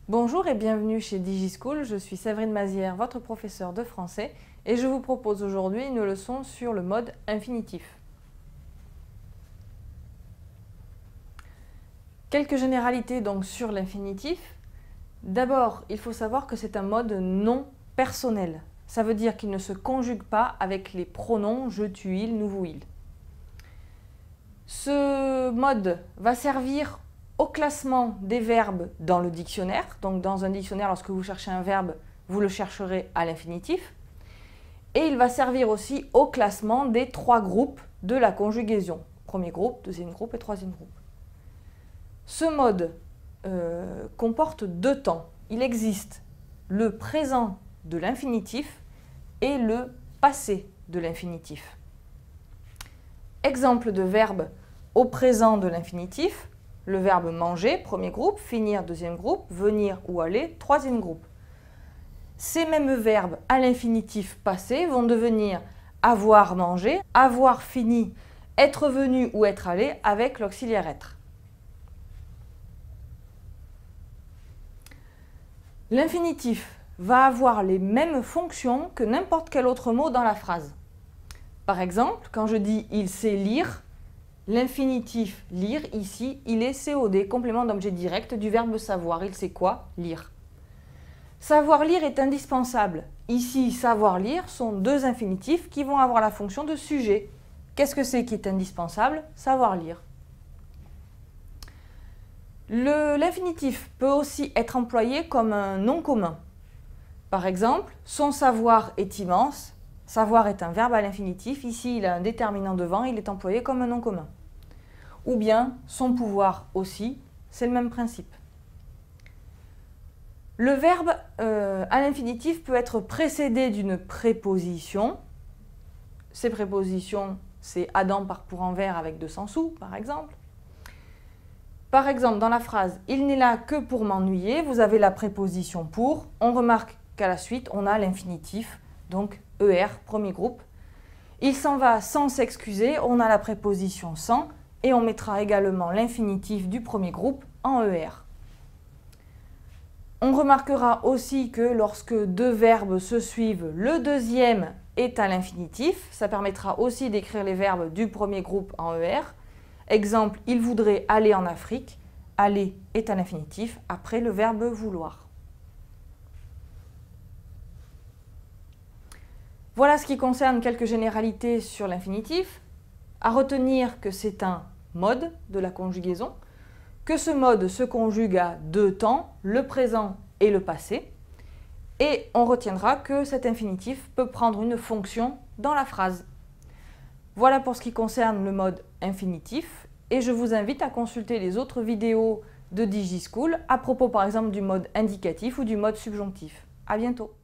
Bonjour et bienvenue chez DigiSchool, je suis Séverine Mazière, votre professeure de français et je vous propose aujourd'hui une leçon sur le mode infinitif. Quelques généralités donc sur l'infinitif. D'abord, il faut savoir que c'est un mode non personnel. Ça veut dire qu'il ne se conjugue pas avec les pronoms je, tu, il, nous, vous, il. Ce mode va servir au classement des verbes dans le dictionnaire. Donc dans un dictionnaire, lorsque vous cherchez un verbe, vous le chercherez à l'infinitif. Et il va servir aussi au classement des trois groupes de la conjugaison. Premier groupe, deuxième groupe et troisième groupe. Ce mode comporte deux temps. Il existe le présent de l'infinitif et le passé de l'infinitif. Exemple de verbe au présent de l'infinitif, le verbe manger, premier groupe, finir, deuxième groupe, venir ou aller, troisième groupe. Ces mêmes verbes à l'infinitif passé vont devenir avoir mangé, avoir fini, être venu ou être allé avec l'auxiliaire être. L'infinitif va avoir les mêmes fonctions que n'importe quel autre mot dans la phrase. Par exemple, quand je dis « il sait lire », l'infinitif « lire » ici, il est COD, complément d'objet direct du verbe savoir. Il sait quoi? Lire. Savoir lire est indispensable. Ici, savoir lire sont deux infinitifs qui vont avoir la fonction de sujet. Qu'est-ce que c'est qui est indispensable? Savoir lire. L'infinitif peut aussi être employé comme un nom commun. Par exemple, son savoir est immense. Savoir est un verbe à l'infinitif. Ici, il a un déterminant devant, il est employé comme un nom commun. Ou bien, son pouvoir aussi, c'est le même principe. Le verbe à l'infinitif peut être précédé d'une préposition. Ces prépositions, c'est Adam part pour Anvers avec 200 sous, par exemple. Par exemple, dans la phrase « Il n'est là que pour m'ennuyer », vous avez la préposition « pour ». On remarque qu'à la suite, on a l'infinitif, donc ER, premier groupe. Il s'en va sans s'excuser, on a la préposition « sans » et on mettra également l'infinitif du premier groupe en ER. On remarquera aussi que lorsque deux verbes se suivent, le deuxième est à l'infinitif. Ça permettra aussi d'écrire les verbes du premier groupe en ER. Exemple, il voudrait aller en Afrique. Aller est à l'infinitif après le verbe vouloir. Voilà ce qui concerne quelques généralités sur l'infinitif. À retenir que c'est un mode de la conjugaison, que ce mode se conjugue à deux temps, le présent et le passé. Et on retiendra que cet infinitif peut prendre une fonction dans la phrase. Voilà pour ce qui concerne le mode infinitif et je vous invite à consulter les autres vidéos de DigiSchool à propos par exemple du mode indicatif ou du mode subjonctif. À bientôt!